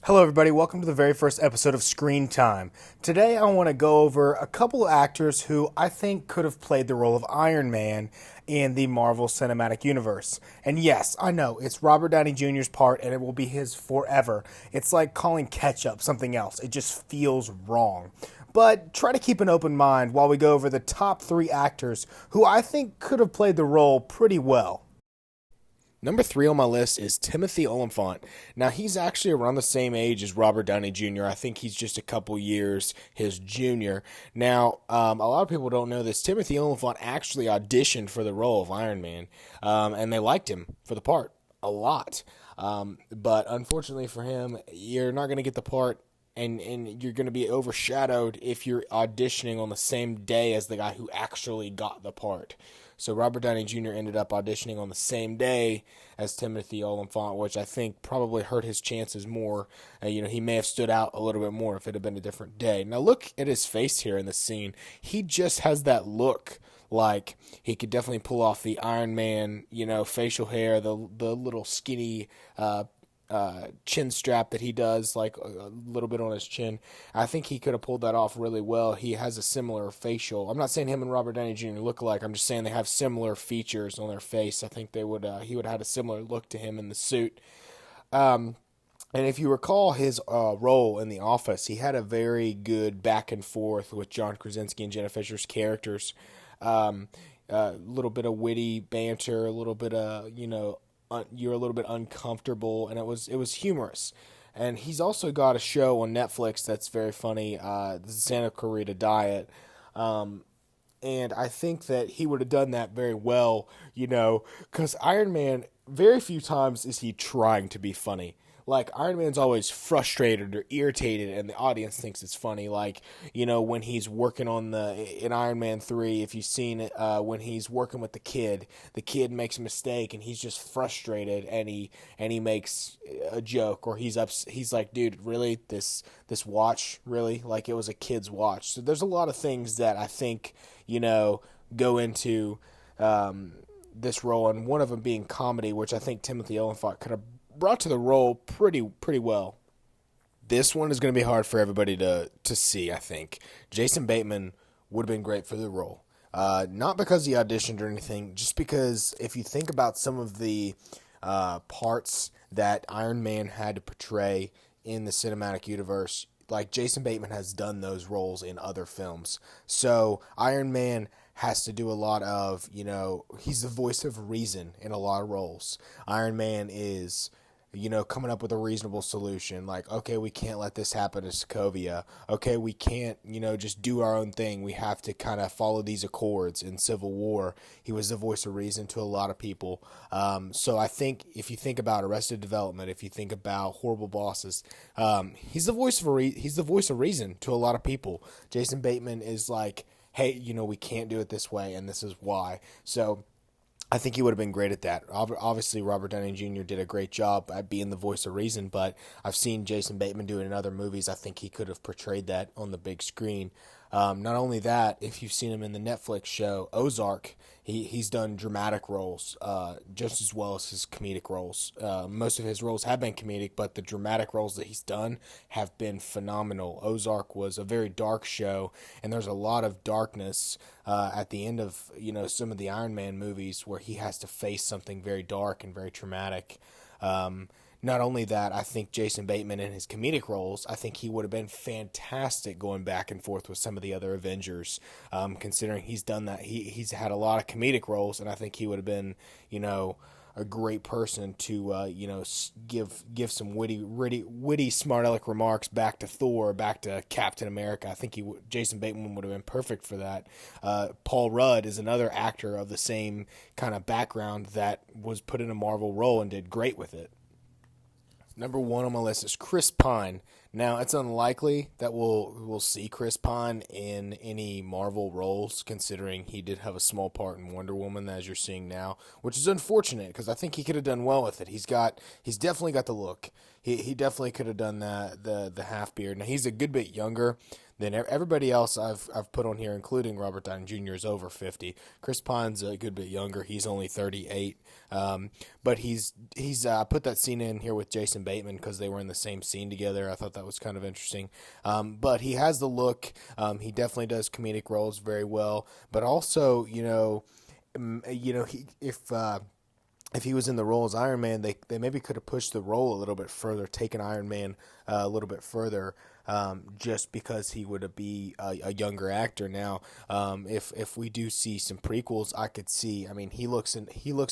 Hello, everybody. Welcome to the very first episode of Screen Time. Today, I want to go over a couple of actors who I think could have played the role of Iron Man in the Marvel Cinematic Universe. And yes, I know it's Robert Downey Jr.'s part, and it will be his forever. It's like calling ketchup something else. It just feels wrong. But try to keep an open mind while we go over the top three actors who I think could have played the role pretty well. Number three on my list is Timothy Olyphant. Now, he's actually around the same age as Robert Downey Jr. I think he's just a couple years his junior. Now, a lot of people don't know this. Timothy Olyphant actually auditioned for the role of Iron Man, and they liked him for the part a lot. But unfortunately for him, you're not going to get the part, and you're going to be overshadowed if you're auditioning on the same day as the guy who actually got the part. So Robert Downey Jr. ended up auditioning on the same day as Timothy Olyphant, which I think probably hurt his chances more. He may have stood out a little bit more if it had been a different day. Now look at his face here in the scene. He just has that look like he could definitely pull off the Iron Man, facial hair, the little skinny chin strap that he does, like a little bit on his chin. I think he could have pulled that off really well. He has a similar facial. I'm not saying him and Robert Downey Jr. look alike. I'm just saying they have similar features on their face. I think he would have had a similar look to him in the suit. And if you recall his role in The Office, he had a very good back and forth with John Krasinski and Jenna Fisher's characters. A little bit of witty banter, a little bit of you're a little bit uncomfortable, and it was humorous. And he's also got a show on Netflix that's very funny, the Santa Clarita Diet. And I think that he would have done that very well, because Iron Man, very few times is he trying to be funny. Like, Iron Man's always frustrated or irritated, and the audience thinks it's funny. Like, when he's working in Iron Man 3, if you've seen it, when he's working with the kid makes a mistake, and he's just frustrated, and he makes a joke, or he's like, dude, really? This watch? Really? Like, it was a kid's watch. So there's a lot of things that I think, go into this role, and one of them being comedy, which I think Timothy Olyphant could have brought to the role pretty well. This one is going to be hard for everybody to see, I think. Jason Bateman would have been great for the role. Not because he auditioned or anything, just because if you think about some of the parts that Iron Man had to portray in the cinematic universe, like Jason Bateman has done those roles in other films. So Iron Man has to do a lot of, he's the voice of reason in a lot of roles. Iron Man is coming up with a reasonable solution. Like, okay, we can't let this happen to Sokovia. Okay, we can't, just do our own thing. We have to kind of follow these accords. In Civil War, he was the voice of reason to a lot of people. So I think if you think about Arrested Development, if you think about Horrible Bosses, he's the voice of reason to a lot of people. Jason Bateman is like, hey, we can't do it this way, and this is why. So I think he would have been great at that. Obviously, Robert Downey Jr. did a great job at being the voice of reason, but I've seen Jason Bateman do it in other movies. I think he could have portrayed that on the big screen. Not only that, if you've seen him in the Netflix show Ozark, he's done dramatic roles just as well as his comedic roles. Most of his roles have been comedic, but the dramatic roles that he's done have been phenomenal. Ozark was a very dark show, and there's a lot of darkness at the end of some of the Iron Man movies where he has to face something very dark and very traumatic. Not only that, I think Jason Bateman in his comedic roles, I think he would have been fantastic going back and forth with some of the other Avengers, considering he's done that. He's had a lot of comedic roles, and I think he would have been, a great person to, give some witty, smart aleck remarks back to Thor, back to Captain America. I think Jason Bateman would have been perfect for that. Paul Rudd is another actor of the same kind of background that was put in a Marvel role and did great with it. Number one on my list is Chris Pine. Now, it's unlikely that we'll see Chris Pine in any Marvel roles, considering he did have a small part in Wonder Woman, as you're seeing now, which is unfortunate because I think he could have done well with it. He's definitely got the look. He definitely could have done the half beard. Now he's a good bit younger than everybody else I've put on here, including Robert Downey Jr. is over 50. Chris Pine's a good bit younger. He's only 38. But he's put that scene in here with Jason Bateman because they were in the same scene together. I thought that was kind of interesting. But he has the look. He definitely does comedic roles very well. But also, if he was in the role as Iron Man, they maybe could have pushed the role a little bit further, taken Iron Man a little bit further, just because he would be a younger actor now. If we do see some prequels, I could see. I mean, he looks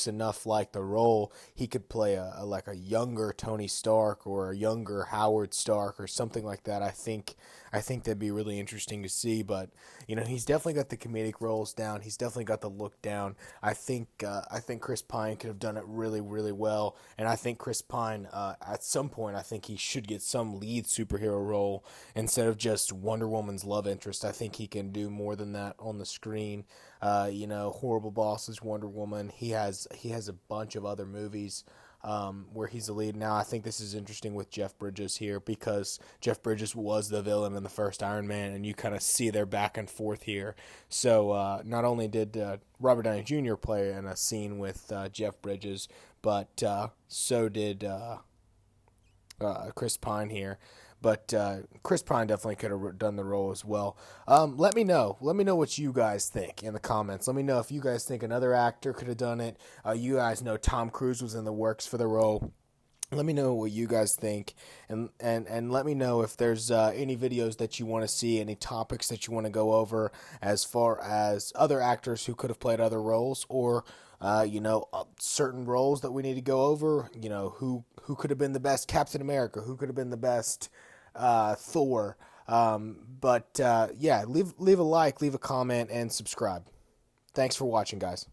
enough like the role. He could play like a younger Tony Stark or a younger Howard Stark or something like that. I think that'd be really interesting to see. But he's definitely got the comedic roles down. He's definitely got the look down. I think Chris Pine could have done it really, really well. And I think Chris Pine, at some point, I think he should get some lead superhero role instead of just Wonder Woman's love interest. I think he can do more than that on the screen. Horrible Bosses, Wonder Woman. He has a bunch of other movies where he's the lead. Now, I think this is interesting with Jeff Bridges here because Jeff Bridges was the villain in the first Iron Man, and you kind of see their back and forth here. So not only did Robert Downey Jr. play in a scene with Jeff Bridges, but so did Chris Pine here. But Chris Pine definitely could have done the role as well. Let me know. Let me know what you guys think in the comments. Let me know if you guys think another actor could have done it. You guys know Tom Cruise was in the works for the role. Let me know what you guys think, and let me know if there's any videos that you want to see, any topics that you want to go over as far as other actors who could have played other roles, or certain roles that we need to go over. Who could have been the best Captain America, who could have been the best Thor. Leave a like, leave a comment, and subscribe. Thanks for watching, guys.